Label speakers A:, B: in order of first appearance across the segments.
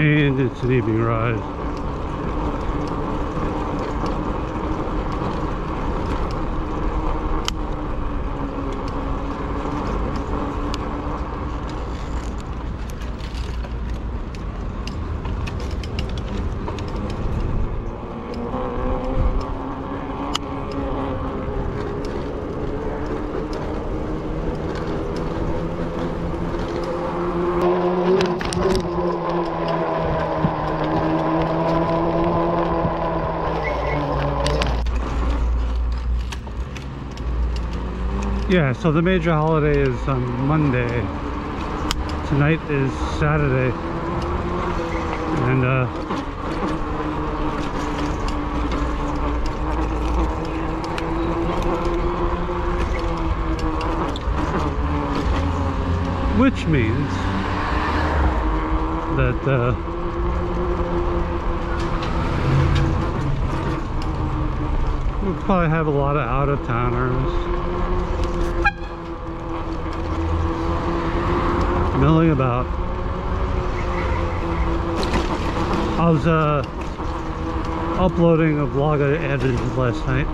A: And it's an evening ride. Yeah, so the major holiday is on Monday. Tonight is Saturday. And which means that we'll probably have a lot of out-of-towners milling about. I was uploading a vlog I edited last night.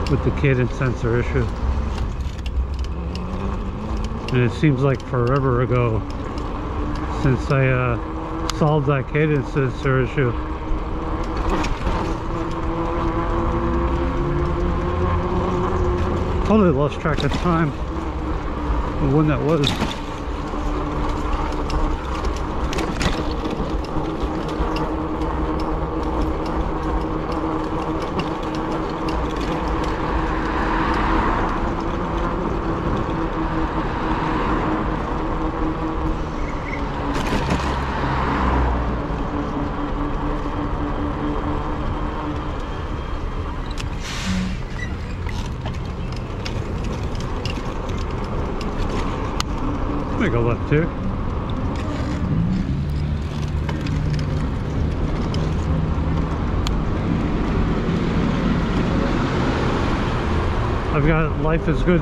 A: With the cadence sensor issue. And it seems like forever ago since I solved that cadence sensor issue. Totally lost track of time and when that was. Let me go left here. I've got Life is Good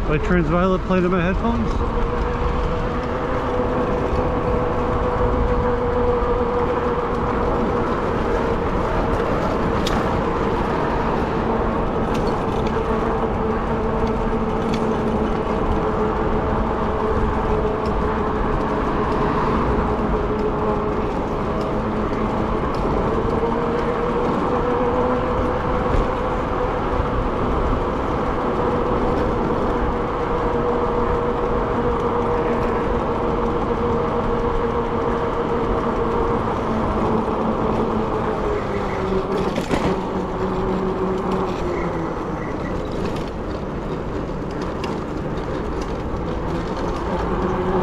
A: by Transviolet played in my headphones.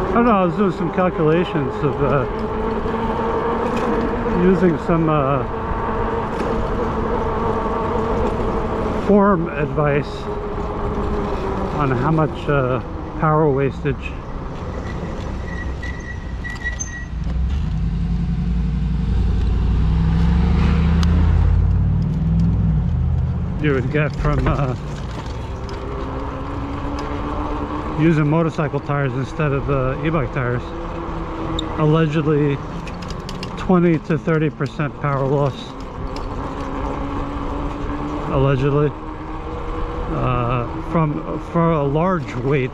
A: I don't know, I was doing some calculations of using some forum advice on how much power wastage you would get from using motorcycle tires instead of e-bike tires. Allegedly 20 to 30% power loss. Allegedly. For a large weight,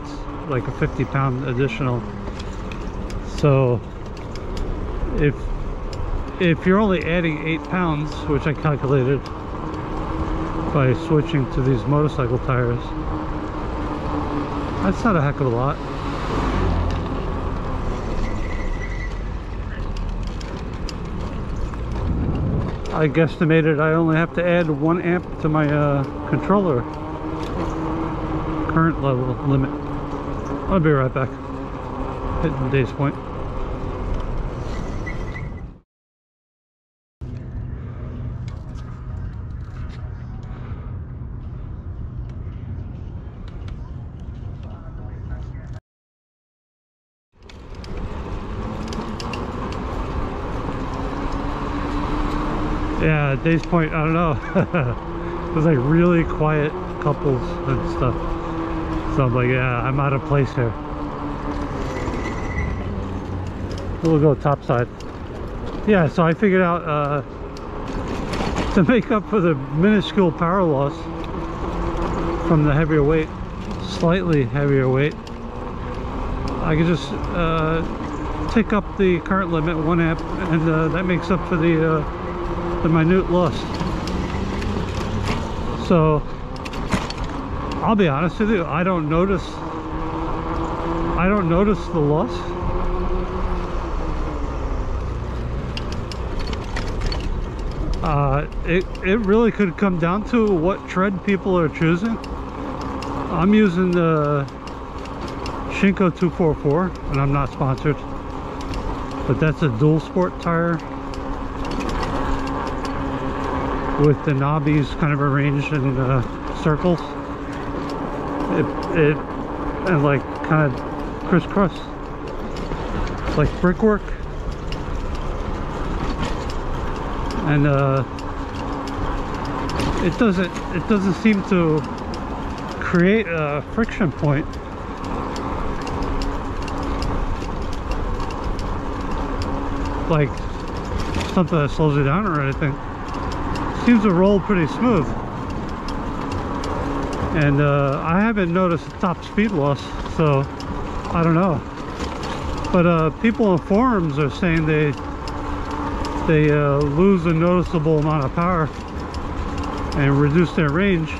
A: like a 50-pound additional. So if you're only adding 8 pounds, which I calculated by switching to these motorcycle tires, that's not a heck of a lot. I guesstimated I only have to add 1 amp to my controller current level limit. I'll be right back. Hitting Days Point. Yeah, Days Point, I don't know. It was like really quiet couples and stuff. So I'm like, yeah, I'm out of place here. We'll go top side. Yeah, so I figured out to make up for the minuscule power loss from the heavier weight, slightly heavier weight, I can just tick up the current limit 1 amp, and that makes up for the minute loss. So I'll be honest with you, I don't notice the loss. It really could come down to what tread people are choosing. I'm using the Shinko 244, and I'm not sponsored, but that's a dual sport tire with the knobbies kind of arranged in circles. It and like kind of crisscross, like brickwork, and it doesn't seem to create a friction point. Like something that slows it down or anything. Seems to roll pretty smooth. And I haven't noticed a top speed loss, so I don't know. But people in forums are saying they lose a noticeable amount of power and reduce their range.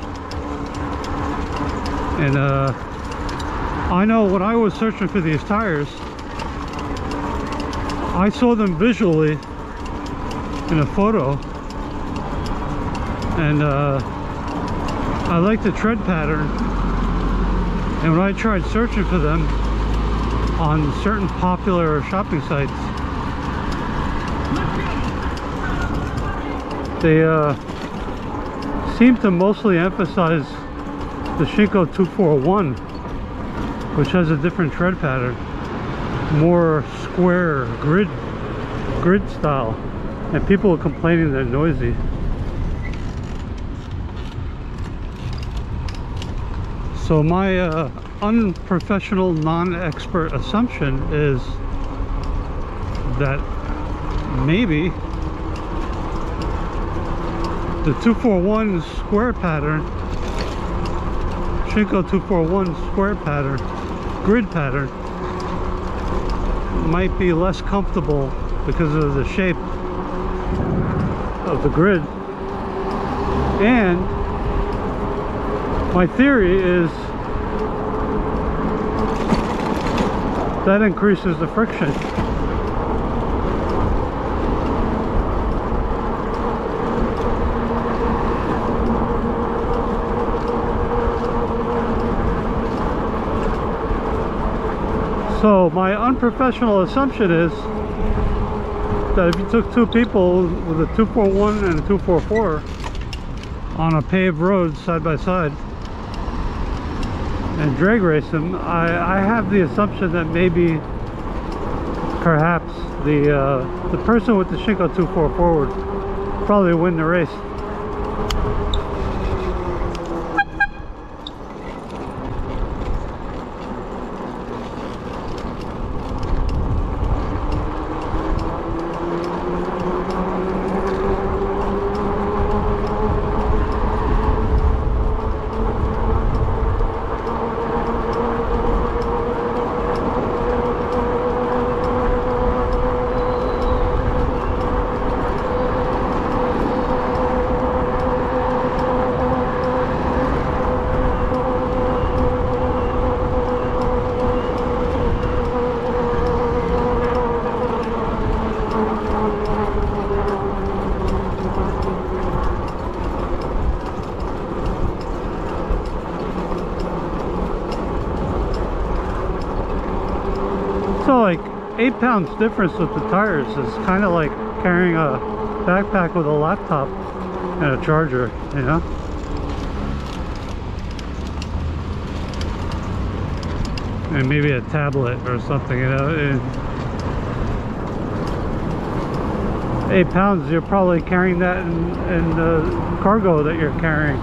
A: And I know when I was searching for these tires, I saw them visually in a photo, and I like the tread pattern, and when I tried searching for them on certain popular shopping sites, they seem to mostly emphasize the Shinko 241, which has a different tread pattern, more square grid style, and people are complaining they're noisy. So my unprofessional, non-expert assumption is that maybe the 241 square pattern, Shinko 241 square pattern, grid pattern, might be less comfortable because of the shape of the grid. And my theory is that increases the friction. So my unprofessional assumption is that if you took two people with a 241 and a 244 on a paved road side by side and drag race them, I have the assumption that maybe perhaps the person with the Shinko 244 would probably win the race. So like 8 pounds difference with the tires is kind of like carrying a backpack with a laptop and a charger, you know? And maybe a tablet or something, you know? And 8 pounds, you're probably carrying that in the cargo that you're carrying.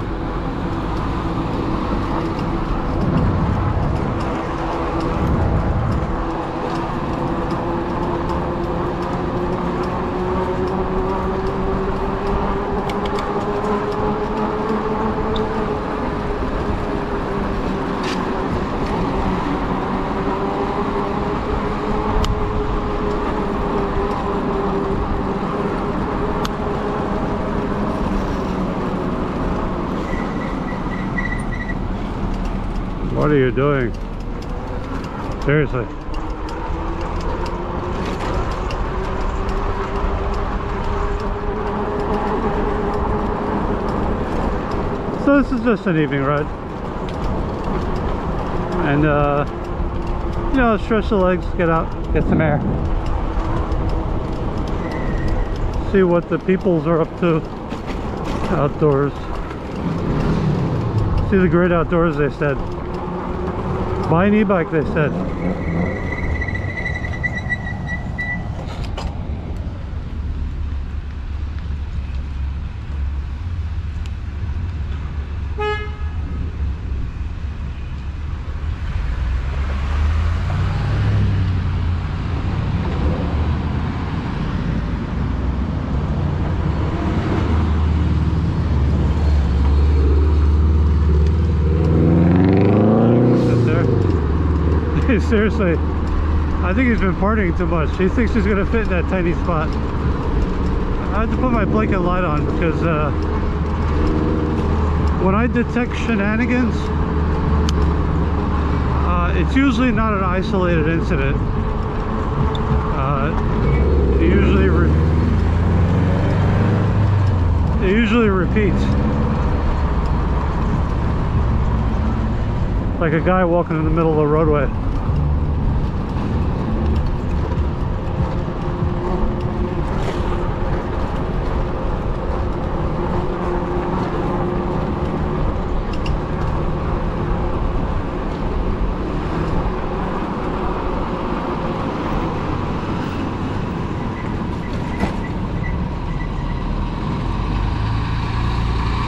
A: What are you doing? Seriously. So this is just an evening ride. And you know, stretch the legs, get out, get some air. See what the peoples are up to outdoors. See the great outdoors, they said. Buy an e-bike, they said. Seriously, I think he's been partying too much. He thinks he's gonna fit in that tiny spot. I had to put my blinking light on because when I detect shenanigans, it's usually not an isolated incident. It usually repeats. Like a guy walking in the middle of the roadway.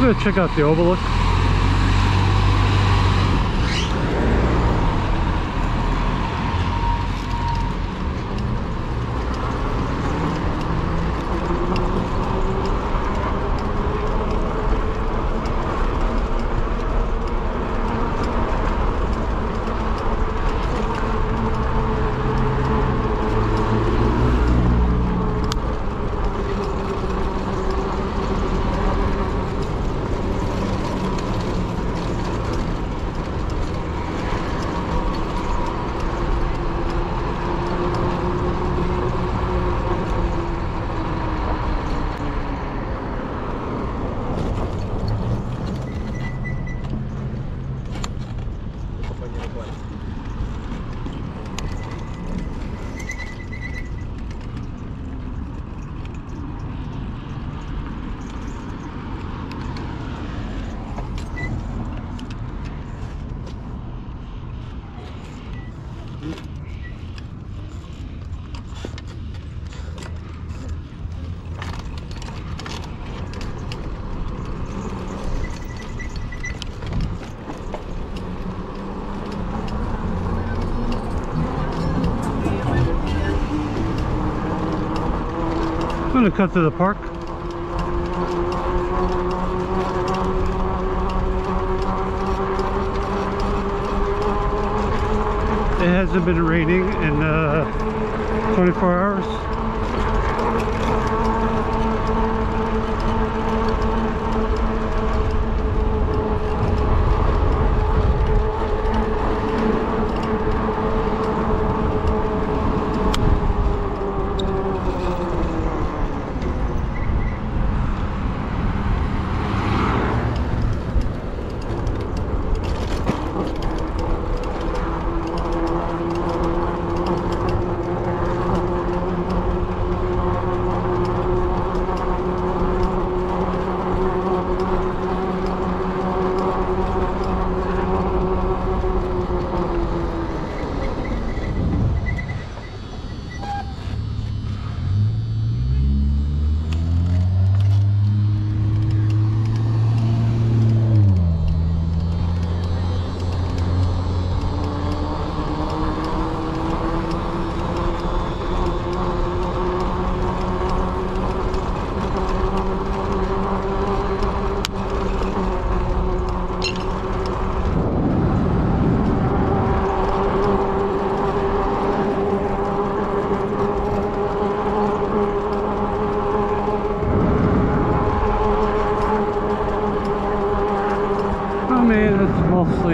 A: I'm gonna check out the overlook. I'm gonna cut to the park. It hasn't been raining in 24 hours.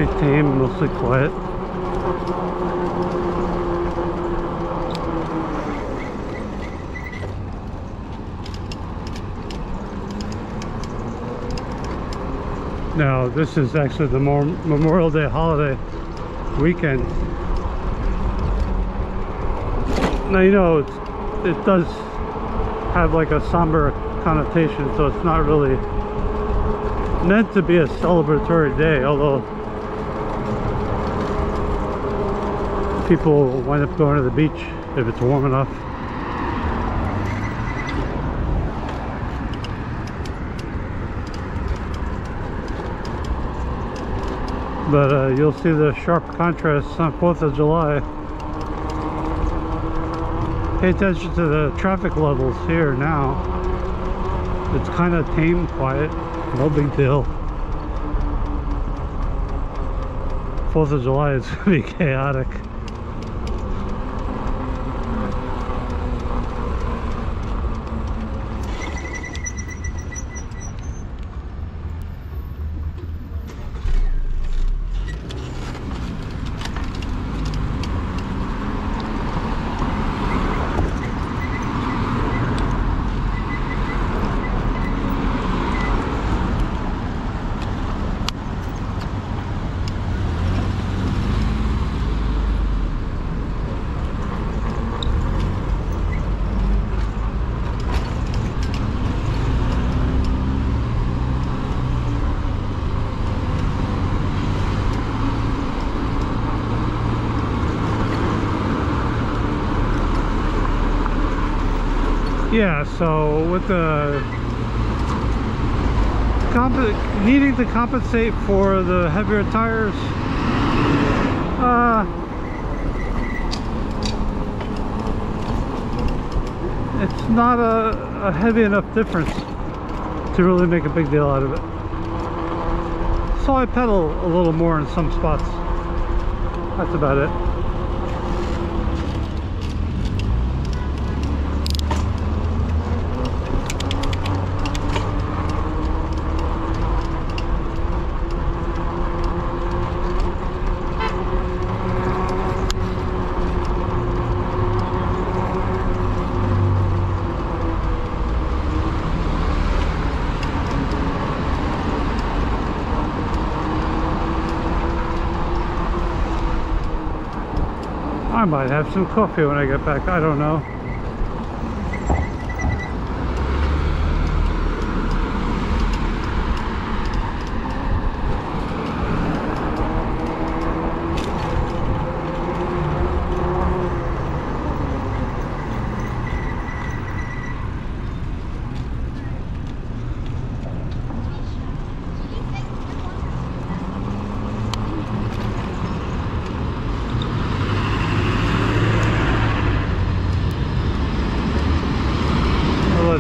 A: pretty tame, mostly quiet. Now, this is actually the Memorial Day holiday weekend. Now, you know, it does have like a somber connotation, so it's not really meant to be a celebratory day, although people wind up going to the beach if it's warm enough. But you'll see the sharp contrasts on 4th of July. Pay attention to the traffic levels here now. It's kind of tame, quiet, no big deal. 4th of July is going to be chaotic. Yeah, so with the needing to compensate for the heavier tires, it's not a heavy enough difference to really make a big deal out of it. So I pedal a little more in some spots. That's about it. I might have some coffee when I get back, I don't know.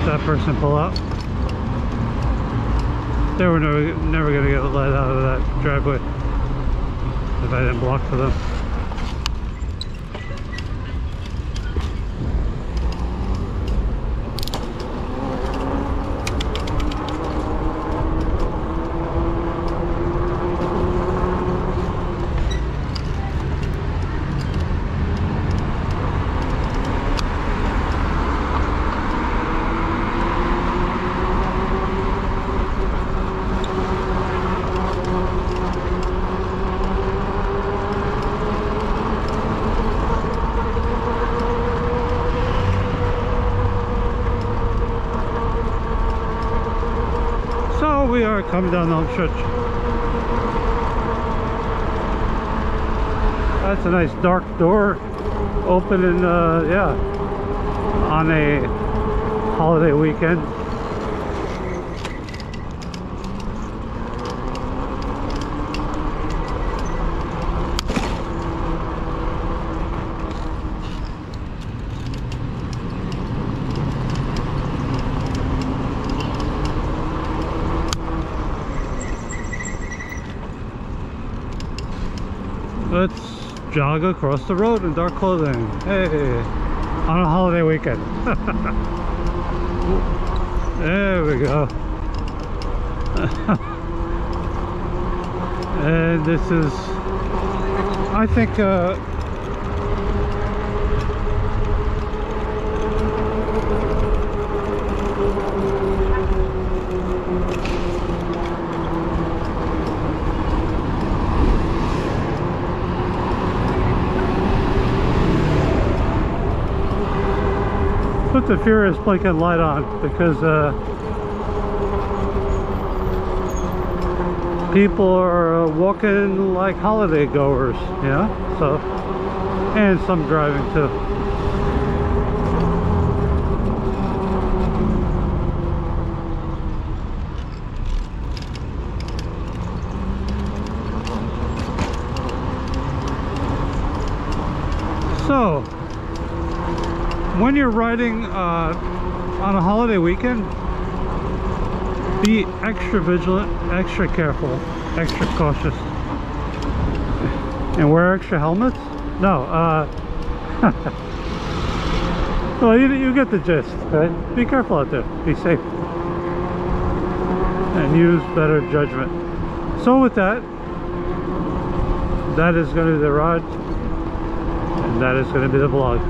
A: That person pull out. They were never going to get let out of that driveway if I didn't block for them. We are coming down the home stretch. That's a nice dark door, opening, yeah, on a holiday weekend. Let's jog across the road in dark clothing. Hey, on a holiday weekend. There we go. And this is, I think, put the Furious blinking light on because people are walking like holiday goers, yeah. So, and some driving too. So, when you're riding on a holiday weekend, be extra vigilant, extra careful, extra cautious, and wear extra helmets. No, well, you get the gist, right? Be careful out there, be safe, and use better judgment. So with that, that is going to be the ride, and that is going to be the vlog.